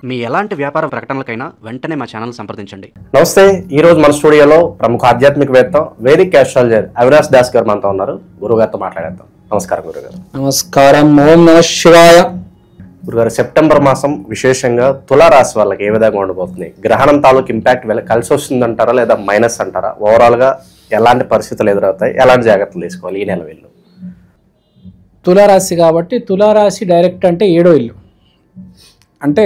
మీ ఎలాంటి వ్యాపార ప్రకటనలకైనా వెంటనే మా ఛానల్ సంప్రదించండి. నమస్తే. ఈ రోజు మన స్టూడియోలో ప్రముఖ ఆధ్యాత్మికవేత్త వేదిక్ ఆస్ట్రాలజర్ అవినాష్ దాస్ గారు మనతో ఉన్నారు. గురుగారితో మాట్లాడేద్దాం. నమస్కారం గురుగారు. నమస్కారం. ఓం నమః శివాయ. గురుగారు, సెప్టెంబర్ మాసం విశేషంగా తులారాశి వాళ్ళకి ఏ విధంగా ఉండబోతుంది? గ్రహణం తాలూకు ఇంపాక్ట్ కలిసి వస్తుందంటారా లేదా మైనస్ అంటారా? ఓవరాల్ గా ఎలాంటి పరిస్థితులు ఎదురవుతాయి, ఎలాంటి జాగ్రత్తలు తీసుకోవాలి ఈ నెల వీళ్ళు? తులారాశి కాబట్టి తులారాశి డైరెక్ట్ అంటే ఏడో ఇల్లు. అంటే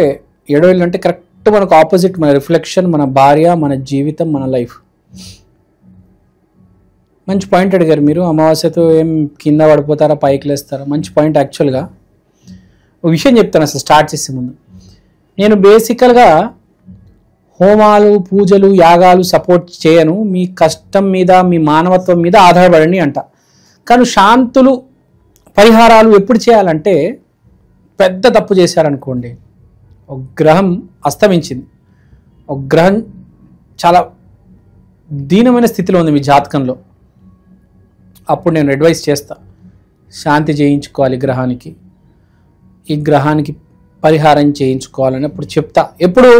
ఏడో ఇల్లు అంటే కరెక్ట్ మనకు ఆపోజిట్, మన రిఫ్లెక్షన్, మన భార్య, మన జీవితం, మన లైఫ్. మంచి పాయింట్ అడిగారు మీరు. అమావాస్యతో ఏం కింద పడిపోతారా, పైకి లేస్తారా? మంచి పాయింట్. యాక్చువల్గా ఒక విషయం చెప్తాను అసలు స్టార్ట్ చేసే ముందు. నేను బేసికల్గా హోమాలు, పూజలు, యాగాలు సపోర్ట్ చేయను. మీ కష్టం మీద, మీ మానవత్వం మీద ఆధారపడండి అంట. కానీ శాంతులు, పరిహారాలు ఎప్పుడు చేయాలంటే పెద్ద తప్పు చేశారనుకోండి, ఒక గ్రహం అస్తమించింది, ఒక గ్రహం చాలా దీనమైన స్థితిలో ఉంది మీ జాతకంలో, అప్పుడు నేను అడ్వైస్ చేస్తా, శాంతి చేయించుకోవాలి గ్రహానికి, ఈ గ్రహానికి పరిహారం చేయించుకోవాలని అప్పుడు చెప్తా. ఎప్పుడు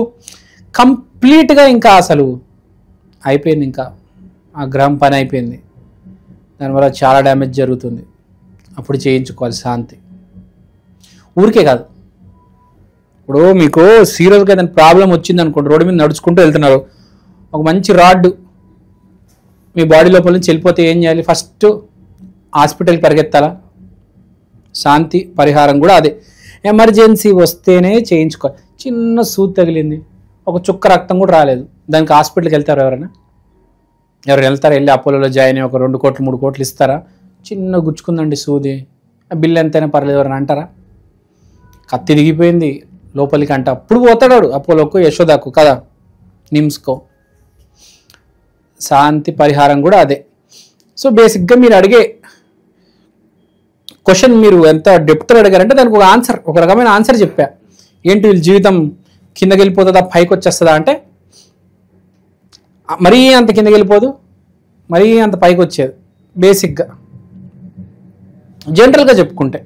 కంప్లీట్గా ఇంకా అసలు అయిపోయింది, ఇంకా ఆ గ్రహం పని అయిపోయింది, దానివల్ల చాలా డ్యామేజ్ జరుగుతుంది, అప్పుడు చేయించుకోవాలి శాంతి. ఊరికే కాదు, ఇప్పుడు మీకు సీరియస్గా ఏదైనా ప్రాబ్లం వచ్చింది అనుకోండి, రోడ్డు మీద నడుచుకుంటూ వెళ్తున్నారు, ఒక మంచి రాడ్ మీ బాడీ లోపల నుంచి వెళ్ళిపోతే ఏం చేయాలి? ఫస్ట్ హాస్పిటల్కి పరిగెత్తాలా? శాంతి పరిహారం కూడా అదే. ఎమర్జెన్సీ వస్తేనే చేయించుకోవాలి. చిన్న సూది తగిలింది, ఒక చుక్క రక్తం కూడా రాలేదు, దానికి హాస్పిటల్కి వెళ్తారు ఎవరైనా? ఎవరు వెళ్తారా? వెళ్ళి అపోలోలో జాయిన్ అయ్యి ఒక 2 కోట్లు 3 కోట్లు ఇస్తారా? చిన్న గుచ్చుకుందండి సూది, బిల్లు ఎంతైనా పర్లేదు ఎవరైనా అంటారా? కత్తి దిగిపోయింది లోపలికి అంట, అప్పుడు పోతాడు అపోలోకు, యశోదాకు కదా, నిమ్స్కో. శాంతి పరిహారం కూడా అదే. సో బేసిక్గా మీరు అడిగే క్వశ్చన్ మీరు ఎంత డెప్త్లో అడిగారంటే దానికి ఒక ఆన్సర్, ఒక రకమైన ఆన్సర్ చెప్పా. ఏంటి వీళ్ళ జీవితం కిందకి వెళ్ళిపోతుందా, పైకి వచ్చేస్తుందా అంటే మరీ అంత కిందకి వెళ్ళిపోదు, మరీ అంత పైకి వచ్చేది. బేసిక్గా జనరల్గా చెప్పుకుంటే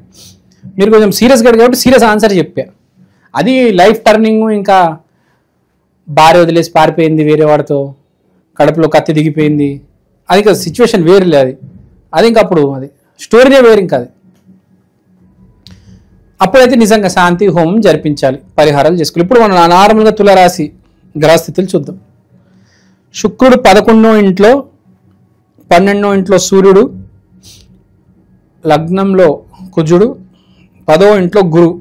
మీరు కొంచెం సీరియస్గా కాబట్టి సీరియస్ ఆన్సర్ చెప్పా. అది లైఫ్ టర్నింగ్, ఇంకా భార్య వదిలేసి పారిపోయింది వేరే వాడితో, కడుపులో కత్తి దిగిపోయింది, అది ఇంకా సిచ్యువేషన్ వేరులే. అది ఇంకా అప్పుడు అది స్టోరీనే వేరు. ఇంకా అది అప్పుడైతే నిజంగా శాంతి హోమం జరిపించాలి, పరిహారాలు చేసుకోవాలి. ఇప్పుడు మనం నార్మల్గా తులారాశి గ్రహస్థితులు చూద్దాం. శుక్రుడు 11వ ఇంట్లో, 12వ ఇంట్లో సూర్యుడు, లగ్నంలో కుజుడు, 10వ ఇంట్లో గురువు.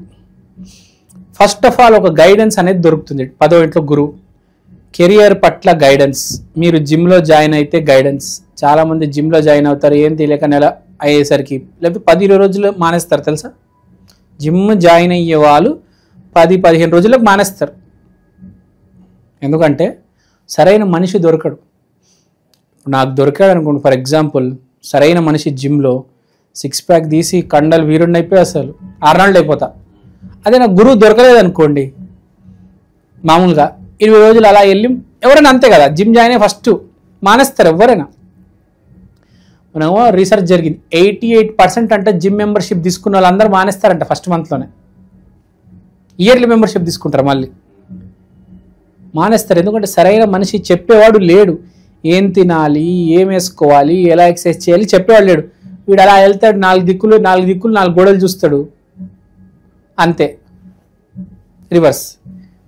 ఫస్ట్ ఆఫ్ ఆల్ ఒక గైడెన్స్ అనేది దొరుకుతుంది 10వ ఇంట్లో గురువు. కెరియర్ పట్ల గైడెన్స్. మీరు జిమ్లో జాయిన్ అయితే గైడెన్స్. చాలామంది జిమ్లో జాయిన్ అవుతారు, ఏం తెలియక నెల అయ్యేసరికి లేకపోతే 10-20 రోజులు మానేస్తారు తెలుసా? జిమ్ జాయిన్ అయ్యే వాళ్ళు 10-15 రోజులకు మానేస్తారు. ఎందుకంటే సరైన మనిషి దొరకడు. నాకు దొరికాడు అనుకోండి, ఫర్ ఎగ్జాంపుల్, సరైన మనిషి జిమ్లో 6 ప్యాక్ తీసి కండలు వీరుడిని అయిపోయి అసలు 6 నెలలు అయిపోతా. అదే నాకు గురువు దొరకలేదు అనుకోండి, మామూలుగా 20 రోజులు అలా వెళ్ళి ఎవరైనా అంతే కదా, జిమ్ జాయిన్ అయ్యి ఫస్ట్ మానేస్తారు ఎవరైనా. మనము రీసెర్చ్ జరిగింది, 88% అంటే జిమ్ మెంబర్షిప్ తీసుకున్న వాళ్ళందరూ మానేస్తారంట ఫస్ట్ మంత్లోనే. ఇయర్లీ మెంబర్షిప్ తీసుకుంటారు, మళ్ళీ మానేస్తారు. ఎందుకంటే సరైన మనిషి చెప్పేవాడు లేడు. ఏం తినాలి, ఏం వేసుకోవాలి, ఎలా ఎక్సర్సైజ్ చేయాలి చెప్పేవాడు లేడు. వీడు అలా వెళ్తాడు, 4 దిక్కులు 4 గోడలు చూస్తాడు, అంతే, రివర్స్.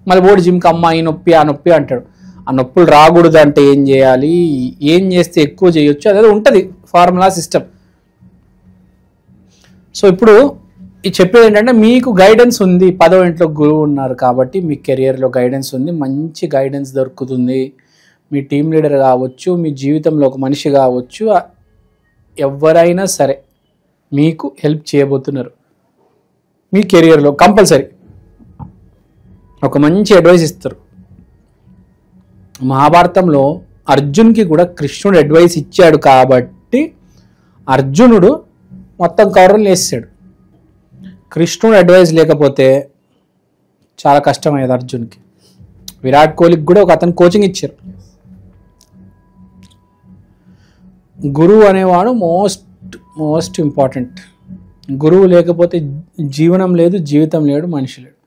మళ్ళీ బోర్డు జిమ్కి అమ్మ ఈ నొప్పి ఆ నొప్పి అంటాడు. ఆ నొప్పులు రాకూడదు అంటే ఏం చేయాలి, ఏం చేస్తే ఎక్కువ చేయొచ్చు, అదే ఉంటుంది ఫార్ములా సిస్టమ్. సో ఇప్పుడు ఇది చెప్పేది ఏంటంటే మీకు గైడెన్స్ ఉంది, 10వ ఇంట్లో గురువు ఉన్నారు కాబట్టి మీ కెరియర్లో గైడెన్స్ ఉంది, మంచి గైడెన్స్ దొరుకుతుంది. మీ టీం లీడర్ కావచ్చు, మీ జీవితంలో ఒక మనిషి కావచ్చు, ఎవరైనా సరే మీకు హెల్ప్ చేయబోతున్నారు మీ కెరియర్లో. కంపల్సరీ ఒక మంచి అడ్వైస్ ఇస్తారు. మహాభారతంలో అర్జున్కి కూడా కృష్ణుడు అడ్వైస్ ఇచ్చాడు కాబట్టి అర్జునుడు మొత్తం కౌరవులు వేసాడు. కృష్ణుడు అడ్వైస్ లేకపోతే చాలా కష్టమయ్యేది అర్జున్కి. విరాట్ కోహ్లీకి కూడా ఒక అతను కోచింగ్ ఇచ్చారు. గురువు అనేవాడు మోస్ట్ ఇంపార్టెంట్. గురువు లేకపోతే జీవనం లేదు, జీవితం లేడు, మనిషి లేడు.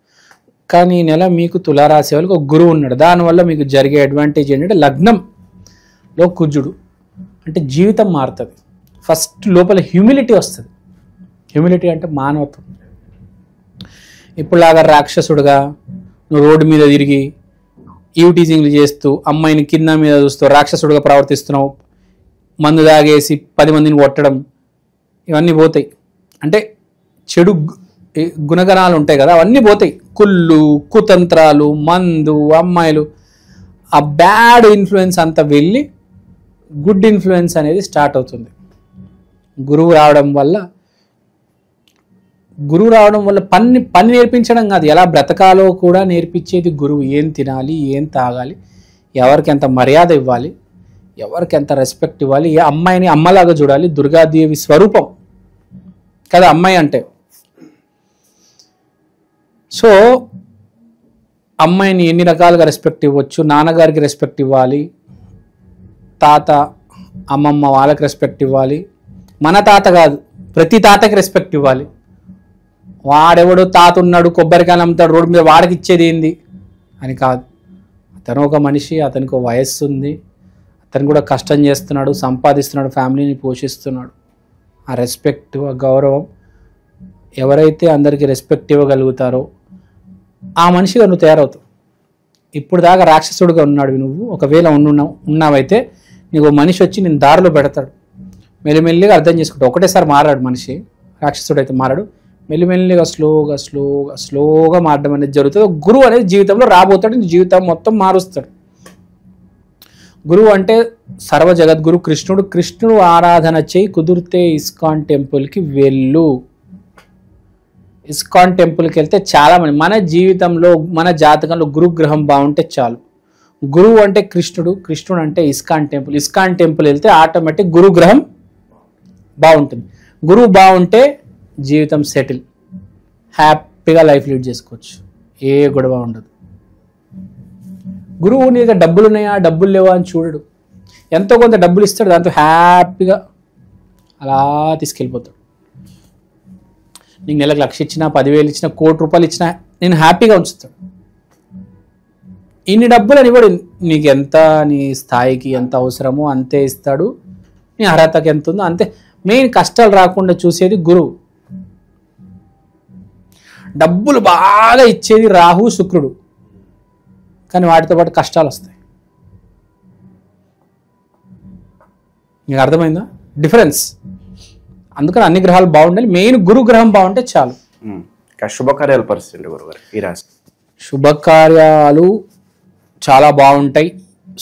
కానీ ఈ నెల మీకు తులారాశి వాళ్ళకి ఒక గురువు ఉన్నాడు. దానివల్ల మీకు జరిగే అడ్వాంటేజ్ ఏంటంటే లగ్నంలో కుజుడు అంటే జీవితం మారుతుంది. ఫస్ట్ లోపల హ్యూమిలిటీ వస్తుంది. హ్యూమిలిటీ అంటే మానవత్వం. ఇప్పుడులాగా రాక్షసుడుగా నువ్వు రోడ్డు మీద తిరిగి ఈవ్టీజింగ్లు చేస్తూ అమ్మాయిని కింద మీద చూస్తూ రాక్షసుడుగా ప్రవర్తిస్తున్నావు, మందు తాగేసి 10 మందిని కొట్టడం, ఇవన్నీ పోతాయి. అంటే చెడు గుణగణాలు ఉంటాయి కదా, అవన్నీ పోతాయి. కుళ్ళు, కుతంత్రాలు, మందు, అమ్మాయిలు, ఆ బ్యాడ్ ఇన్ఫ్లుయెన్స్ అంతా వెళ్ళి గుడ్ ఇన్ఫ్లుయెన్స్ అనేది స్టార్ట్ అవుతుంది. గురువు రావడం వల్ల పని నేర్పించడం కాదు, ఎలా బ్రతకాలో కూడా నేర్పించేది గురువు. ఏం తినాలి, ఏం తాగాలి, ఎవరికి ఎంత మర్యాద ఇవ్వాలి, ఎవరికి ఎంత రెస్పెక్ట్ ఇవ్వాలి, ఏ అమ్మాయిని అమ్మలాగా చూడాలి. దుర్గాదేవి స్వరూపం కదా అమ్మాయి అంటే. సో అమ్మాయిని ఎన్ని రకాలుగా రెస్పెక్ట్ ఇవ్వచ్చు. నాన్నగారికి రెస్పెక్ట్ ఇవ్వాలి, తాత అమ్మమ్మ వాళ్ళకి రెస్పెక్ట్ ఇవ్వాలి. మన తాత కాదు, ప్రతి తాతకి రెస్పెక్ట్ ఇవ్వాలి. వాడెవడో తాత ఉన్నాడు కొబ్బరికాయలు అమ్ముతాడు రోడ్డు మీద, వాడికి ఇచ్చేది ఏంది అని కాదు. అతను ఒక మనిషి, అతనికి ఒక వయస్సు ఉంది, అతను కూడా కష్టం చేస్తున్నాడు, సంపాదిస్తున్నాడు, ఫ్యామిలీని పోషిస్తున్నాడు. ఆ రెస్పెక్ట్, ఆ గౌరవం, ఎవరైతే అందరికీ రెస్పెక్ట్ ఇవ్వగలుగుతారో ఆ మనిషిగా నువ్వు తయారవుతావు. ఇప్పుడు దాకా రాక్షసుడిగా ఉన్నాడు నువ్వు, ఒకవేళ ఉన్నావైతే నీకు మనిషి వచ్చి నేను దారిలో పెడతాడు. మెల్లిమెల్లిగా అర్థం చేసుకుంటావు. ఒకటేసారి మారాడు మనిషి, రాక్షసుడు అయితే మారాడు. మెల్లిమెల్లిగా స్లోగా మారడం అనేది జరుగుతుంది. గురువు అనేది జీవితంలో రాబోతాడు, నీ జీవితం మొత్తం మారుస్తాడు. గురువు అంటే సర్వ జగద్గురు కృష్ణుడు. కృష్ణుడు ఆరాధన చేయి, కుదిరితే ఇస్కాన్ టెంపుల్కి వెళ్ళు. ఇస్కాన్ టెంపుల్కి వెళ్తే చాలా మంది మన జీవితంలో మన జాతకంలో గురుగ్రహం బాగుంటే చాలు. గురువు అంటే కృష్ణుడు, కృష్ణుడు అంటే ఇస్కాన్ టెంపుల్. ఇస్కాన్ టెంపుల్ వెళ్తే ఆటోమేటిక్ గురుగ్రహం బాగుంటుంది. గురువు బాగుంటే జీవితం సెటిల్, హ్యాపీగా లైఫ్ లీడ్ చేసుకోవచ్చు, ఏ గొడవ ఉండదు. గురువు నీకు డబ్బులు ఉన్నాయా డబ్బులు లేవా అని చూడడు. ఎంతో కొంత డబ్బులు ఇస్తాడు, దాంతో హ్యాపీగా అలా తీసుకెళ్ళిపోతాడు. నీకు నెలకు 1,00,000 ఇచ్చినా, 10,000 ఇచ్చినా, 1,00,00,000 రూపాయలు ఇచ్చినా నేను హ్యాపీగా ఉంచుతాడు. ఇన్ని డబ్బులు అని కూడా నీకు ఎంత నీ స్థాయికి ఎంత అవసరమో అంతే ఇస్తాడు, నీ అర్హతకి ఎంత ఉందో అంతే. మెయిన్ కష్టాలు రాకుండా చూసేది గురువు. డబ్బులు బాగా ఇచ్చేది రాహు, శుక్రుడు, కానీ వాటితో పాటు కష్టాలు వస్తాయి. మీకు అర్థమైందా డిఫరెన్స్? అందుకని అన్ని గ్రహాలు బాగుండాలి, మెయిన్ గురు గ్రహం బాగుంటే చాలు. శుభకార్యాల పరిస్థితి గురుగారు ఈ రాశి? శుభకార్యాలు చాలా బాగుంటాయి.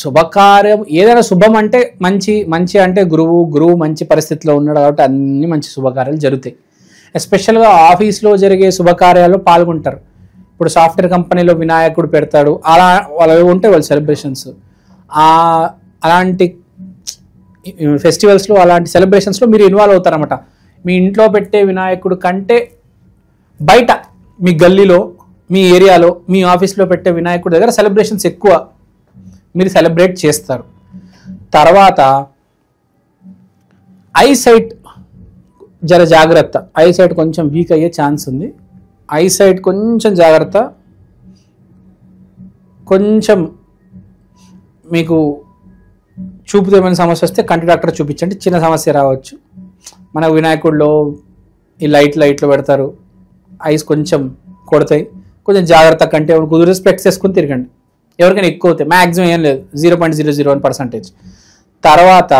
శుభకార్యం ఏదైనా శుభం అంటే మంచి అంటే గురువు మంచి పరిస్థితిలో ఉన్నాడు కాబట్టి అన్ని మంచి శుభకార్యాలు జరుగుతాయి. ఎస్పెషల్గా ఆఫీస్లో జరిగే శుభకార్యాల్లో పాల్గొంటారు. ఇప్పుడు సాఫ్ట్వేర్ కంపెనీలో వినాయకుడు పెడతాడు, అలా వాళ్ళు ఉంటాయి వాళ్ళ సెలబ్రేషన్స్. అలాంటి ఫెస్టివల్స్లో అలాంటి సెలబ్రేషన్స్లో మీరు ఇన్వాల్వ్ అవుతారన్నమాట. మీ ఇంట్లో పెట్టే వినాయకుడు కంటే బయట మీ గల్లీలో, మీ ఏరియాలో, మీ ఆఫీస్లో పెట్టే వినాయకుడి దగ్గర సెలబ్రేషన్స్ ఎక్కువ మీరు సెలబ్రేట్ చేస్తారు. తర్వాత ఐసైట్ జర జాగ్రత్త, ఐసైట్ కొంచెం వీక్ అయ్యే ఛాన్స్ ఉంది. ఐసైట్ కొంచెం జాగ్రత్త. కొంచెం మీకు చూపుతో ఏమైనా సమస్య వస్తే కంటి డాక్టర్ చూపించండి, చిన్న సమస్య రావచ్చు. మన వినాయకుడిలో ఈ లైట్లు పెడతారు, ఐస్ కొంచెం కొడతాయి, కొంచెం జాగ్రత్త. కంటే కుదిరి స్పెక్ట్స్ వేసుకుని తిరగండి. ఎవరికైనా ఎక్కువ అవుతాయి, మ్యాక్సిమం ఏం లేదు, 0.001%. తర్వాత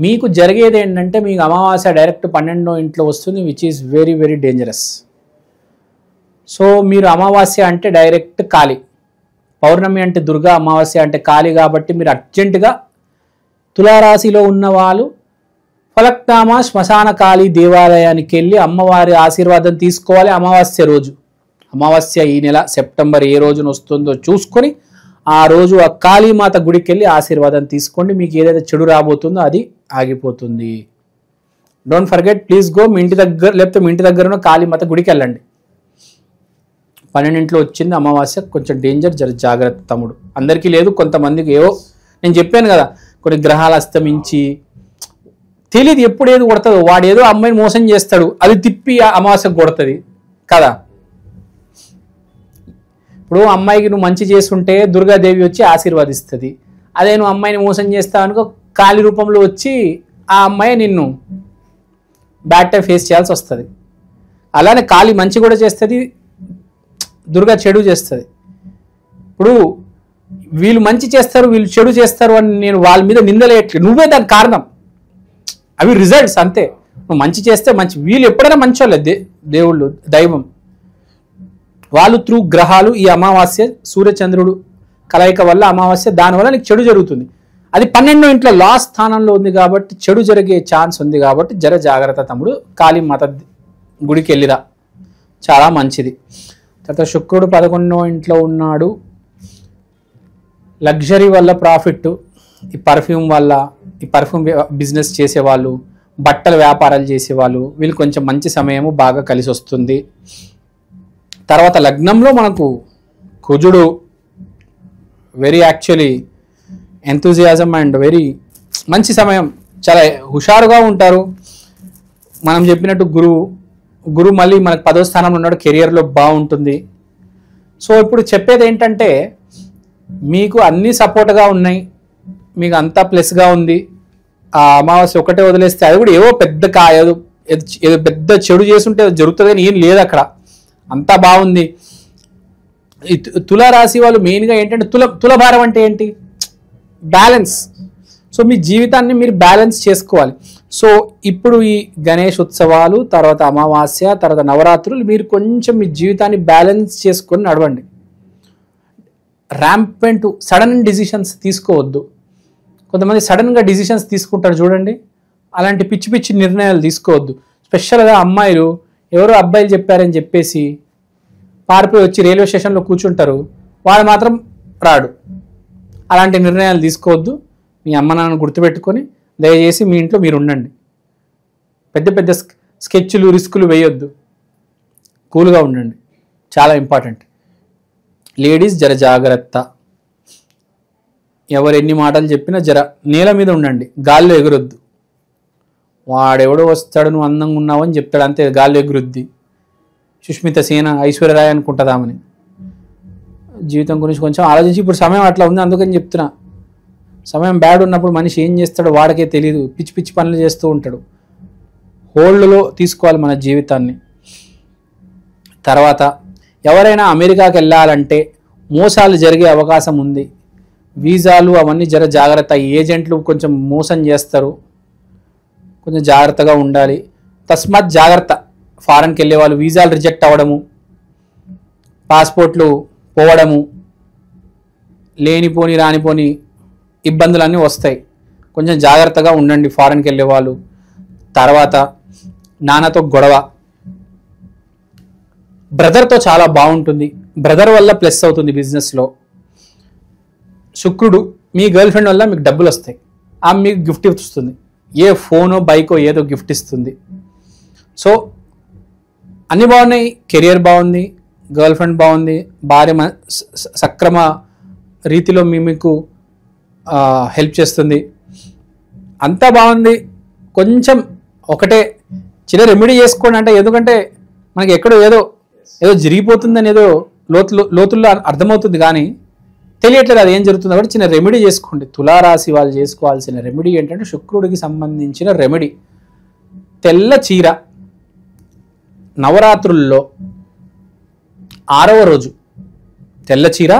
మీకు జరిగేది ఏంటంటే మీకు అమావాస్య డైరెక్ట్ 12వ ఇంట్లో వస్తుంది, which is very very dangerous. So మీరు అమావాస్య అంటే డైరెక్ట్ కాళీ, పౌర్ణమి అంటే దుర్గా, అమావాస్య అంటే కాళీ. కాబట్టి మీరు అర్జెంటుగా తులారాశిలో ఉన్న వాళ్ళు ఫలక్నామా శ్మశాన కాళీ దేవాలయానికి వెళ్ళి అమ్మవారి ఆశీర్వాదం తీసుకోవాలి. అమావాస్య ఈ నెల సెప్టెంబర్ ఏ రోజున వస్తుందో చూసుకొని ఆ రోజు ఆ కాళీమాత గుడికి వెళ్ళి ఆశీర్వాదం తీసుకోండి. మీకు ఏదైతే చెడు రాబోతుందో అది ఆగిపోతుంది. Don't forget, please go. మీ ఇంటి దగ్గర లేకపోతే మీ ఇంటి దగ్గర కాళీమాత గుడికి వెళ్ళండి. 12 వచ్చింది అమావాస్య, కొంచెం డేంజర్, జాగ్రత్త తమ్ముడు. అందరికీ లేదు, కొంతమందికి ఏవో నేను చెప్పాను కదా, కొన్ని గ్రహాలు అస్తమించి తెలియదు ఎప్పుడు ఏది కొడుతుందో. వాడు ఏదో అమ్మాయిని మోసం చేస్తాడు, అది తిప్పి అమావాస్యకు కొడుతుంది కదా. ఇప్పుడు అమ్మాయికి నువ్వు మంచి చేస్తుంటే దుర్గాదేవి వచ్చి ఆశీర్వదిస్తుంది. అదే నువ్వు అమ్మాయిని మోసం చేస్తావు అనుకో, కాళీ రూపంలో వచ్చి ఆ అమ్మాయి నిన్ను బ్యాడ్ టైం ఫేస్ చేయాల్సి వస్తుంది. అలానే కాళీ మంచి కూడా చేస్తుంది, దుర్గా చెడు చేస్తుంది. ఇప్పుడు వీళ్ళు మంచి చేస్తారు, వీళ్ళు చెడు చేస్తారు అని నేను వాళ్ళ మీద నిందలేయట్లేదు, నువ్వే దానికి కారణం. అవి రిజల్ట్స్ అంతే. నువ్వు మంచి చేస్తే మంచి, వీళ్ళు ఎప్పుడైనా మంచి వాళ్ళే, దేవుళ్ళు దైవం. వాళ్ళు త్రూ గ్రహాలు, ఈ అమావాస్య సూర్యచంద్రుడు కలయిక వల్ల అమావాస్య, దానివల్ల నీకు చెడు జరుగుతుంది. అది 12వ ఇంట్లో లాస్ట్ స్థానంలో ఉంది కాబట్టి చెడు జరిగే ఛాన్స్ ఉంది కాబట్టి జర జాగ్రత్త తమ్ముడు. కాళీ మాత గుడికి వెళ్ళిరా, చాలా మంచిది. తర్వాత శుక్రుడు 11వ ఇంట్లో ఉన్నాడు. లగ్జరీ వల్ల ప్రాఫిట్, ఈ పర్ఫ్యూమ్ వల్ల, ఈ పర్ఫ్యూమ్ బిజినెస్ చేసేవాళ్ళు, బట్టల వ్యాపారాలు చేసేవాళ్ళు, వీళ్ళు కొంచెం మంచి సమయము బాగా కలిసి వస్తుంది. తర్వాత లగ్నంలో మనకు కుజుడు very actually enthusiasm and very మంచి సమయం, చాలా హుషారుగా ఉంటారు. మనం చెప్పినట్టు గురువు మళ్ళీ మనకు 10వ స్థానంలో ఉన్నాడు, కెరియర్లో బాగుంటుంది. సో ఇప్పుడు చెప్పేది ఏంటంటే మీకు అన్నీ సపోర్ట్గా ఉన్నాయి, మీకు అంతా ప్లస్గా ఉంది. ఆ అమావాస్య ఒకటే వదిలేస్తే అది కూడా ఏవో ఏదో పెద్ద చెడు చేస్తుంటే జరుగుతుంది అని ఏం లేదు, అక్కడ అంతా బాగుంది. ఈ తులారాశి వాళ్ళు మెయిన్గా ఏంటంటే తులభారం అంటే ఏంటి? బ్యాలెన్స్. సో మీ జీవితాన్ని మీరు బ్యాలెన్స్ చేసుకోవాలి. సో ఇప్పుడు ఈ గణేష్ ఉత్సవాలు, తర్వాత అమావాస్య, తర్వాత నవరాత్రులు, మీరు కొంచెం మీ జీవితాన్ని బ్యాలెన్స్ చేసుకొని నడవండి. ర్యాంపెంట్ సడన్ డిసిషన్స్ తీసుకోవద్దు. కొంతమంది సడన్గా డిసిషన్స్ తీసుకుంటారు చూడండి, అలాంటి పిచ్చి పిచ్చి నిర్ణయాలు తీసుకోవద్దు. స్పెషల్గా అమ్మాయిలు ఎవరో అబ్బాయిలు చెప్పారని చెప్పేసి పారిపోయి వచ్చి రైల్వే స్టేషన్లో కూర్చుంటారు, వాడు మాత్రం రాడు. అలాంటి నిర్ణయాలు తీసుకోవద్దు. మీ అమ్మ నాన్న గుర్తుపెట్టుకొని దయచేసి మీ ఇంట్లో మీరు ఉండండి. పెద్ద పెద్ద స్కెచ్లు, రిస్కులు వేయొద్దు, కూల్గా ఉండండి, చాలా ఇంపార్టెంట్. లేడీస్ జర జాగ్రత్త, ఎవరు ఎన్ని మాటలు చెప్పినా జర నేల మీద ఉండండి, గాల్లో ఎగురొద్దు. వాడెవడో వస్తాడు నువ్వు అందంగా ఉన్నావు అని చెప్తాడు, అంతే గాల్లో ఎగురుద్ది. సుష్మిత సేన, ఐశ్వర్యరాయ్ అనుకుంటుందామని. జీవితం గురించి కొంచెం ఆలోచించి, ఇప్పుడు సమయం అట్లా ఉంది అందుకని చెప్తున్నా. సమయం బ్యాడ్ ఉన్నప్పుడు మనిషి ఏం చేస్తాడో వాడికే తెలియదు, పిచ్చి పిచ్చి పనులు చేస్తూ ఉంటాడు. హోల్డ్లో తీసుకోవాలి మన జీవితాన్ని. తర్వాత ఎవరైనా అమెరికాకి వెళ్ళాలంటే మోసాలు జరిగే అవకాశం ఉంది. వీసాలు అవన్నీ జర జాగ్రత్త, ఏజెంట్లు కొంచెం మోసం చేస్తారు, కొంచెం జాగ్రత్తగా ఉండాలి. తస్మాత్ జాగ్రత్త. ఫారెన్కి వెళ్ళే వాళ్ళు వీసాలు రిజెక్ట్ అవ్వడము, పాస్పోర్ట్లు పోవడము, లేనిపోని రానిపోని ఇబ్బందులన్నీ వస్తాయి. కొంచెం జాగ్రత్తగా ఉండండి ఫారెన్కి వెళ్ళే వాళ్ళు. తర్వాత నాన్నతో గొడవ, బ్రదర్తో చాలా బాగుంటుంది, బ్రదర్ వల్ల ప్లస్ అవుతుంది బిజినెస్లో. శుక్రుడు మీ గర్ల్ ఫ్రెండ్ వల్ల మీకు డబ్బులు వస్తాయి, ఆమె మీకు గిఫ్ట్ ఇస్తుంది, ఏ ఫోనో బైకో ఏదో గిఫ్ట్ ఇస్తుంది. సో అన్నీ బాగున్నాయి, కెరియర్ బాగుంది, గర్ల్ ఫ్రెండ్ బాగుంది, భార్య సక్రమ రీతిలో మీకు హెల్ప్ చేస్తుంది, అంతా బాగుంది. కొంచెం ఒకటే చిన్న రెమెడీ చేసుకోండి. అంటే ఎందుకంటే మనకి ఎక్కడో ఏదో జరిగిపోతుందని ఏదో లోతుల్లో అర్థమవుతుంది కానీ తెలియట్లేదు అది ఏం జరుగుతుందో. కాబట్టి చిన్న రెమెడీ చేసుకోండి. తులారాశి వాళ్ళు చేసుకోవాల్సిన రెమెడీ ఏంటంటే శుక్రుడికి సంబంధించిన రెమెడీ, తెల్ల చీర నవరాత్రుల్లో 6వ రోజు, తెల్ల చీర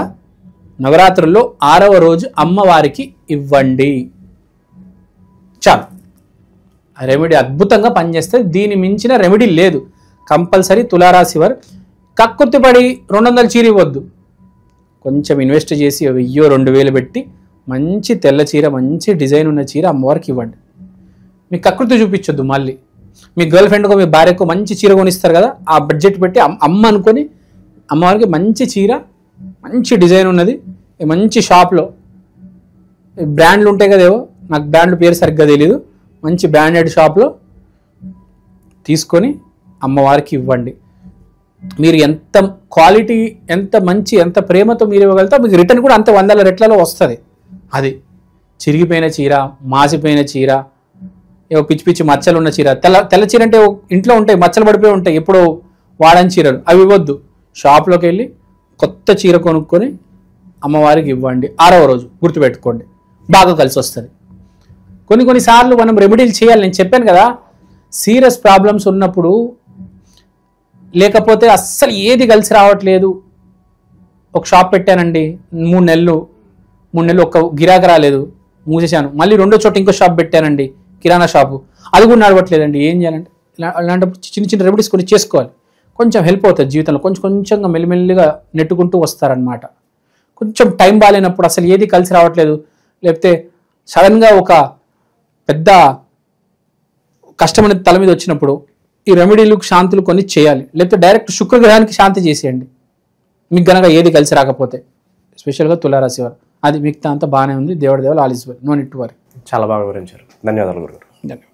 నవరాత్రుల్లో 6వ రోజు అమ్మవారికి ఇవ్వండి. చాలు, ఆ రెమెడీ అద్భుతంగా పనిచేస్తుంది. దీని మించిన రెమెడీ లేదు. కంపల్సరీ తులారాశి వారు కక్కుర్తిపడి 200 చీర ఇవ్వద్దు, కొంచెం ఇన్వెస్ట్ చేసి 1000-2000 పెట్టి మంచి తెల్ల చీర, మంచి డిజైన్ ఉన్న చీర అమ్మవారికి ఇవ్వండి. మీకు కకృతి చూపించొద్దు. మళ్ళీ మీ గర్ల్ ఫ్రెండ్కో మీ భార్యకో మంచి చీర కొనిస్తారు కదా, ఆ బడ్జెట్ పెట్టి అమ్మ అనుకొని అమ్మవారికి మంచి చీర, మంచి డిజైన్ ఉన్నది, మంచి షాప్లో బ్రాండ్లు ఉంటాయి కదేవో, నాకు బ్రాండ్ల పేరు సరిగ్గా తెలీదు, మంచి బ్రాండెడ్ షాప్లో తీసుకొని అమ్మవారికి ఇవ్వండి. మీరు ఎంత క్వాలిటీ, ఎంత మంచి, ఎంత ప్రేమతో మీరు ఇవ్వగలుగుతారో మీకు రిటర్న్ కూడా అంత 100 రెట్లలో వస్తుంది. అది చిరిగిపోయిన చీర, మాసిపోయిన చీర, ఏవో పిచ్చి పిచ్చి మచ్చలు ఉన్న చీర, తెల్ల చీర అంటే ఇంట్లో ఉంటాయి, మచ్చలు పడిపోయి ఉంటాయి, ఎప్పుడో వాడని చీరలు, అవి ఇవ్వద్దు. షాప్లోకి వెళ్ళి కొత్త చీర కొనుక్కొని అమ్మవారికి ఇవ్వండి 6వ రోజు, గుర్తుపెట్టుకోండి, బాగా కలిసి వస్తుంది. కొన్నిసార్లు మనం రెమెడీలు చేయాలి. నేను చెప్పాను కదా, సీరియస్ ప్రాబ్లమ్స్ ఉన్నప్పుడు, లేకపోతే అస్సలు ఏది కలిసి రావట్లేదు, ఒక షాప్ పెట్టానండి 3 నెలలు ఒక్క గిరాకీ రాలేదు, మూసేశాను. మళ్ళీ రెండో చోట ఇంకో షాప్ పెట్టానండి, కిరాణా షాపు, అది కూడా నడవట్లేదండి. ఏం చేయాలంటే అలాంటప్పుడు చిన్న చిన్న రెమెడీస్ కొన్ని చేసుకోవాలి. కొంచెం హెల్ప్ అవుతుంది జీవితంలో. కొంచెంగా మెల్లిమెల్లిగా నెట్టుకుంటూ వస్తారనమాట. కొంచెం టైం బాగాలేనప్పుడు, అసలు ఏది కలిసి రావట్లేదు, లేకపోతే సడన్గా ఒక పెద్ద కష్టం అనేది తల మీద వచ్చినప్పుడు ఈ రెమెడీలు శాంతులు కొన్ని చేయాలి. లేకపోతే డైరెక్ట్ శుక్రగ్రహానికి శాంతి చేసేయండి మీకు గనక ఏది కలిసి రాకపోతే, స్పెషల్గా తులారాశి వారు. అది మిగతా అంతా బాగానే ఉంది. దేవుడి all is well, no need to worry. చాలా బాగా వివరించారు. ధన్యవాదాలు గురుగారు. ధన్యవాదాలు.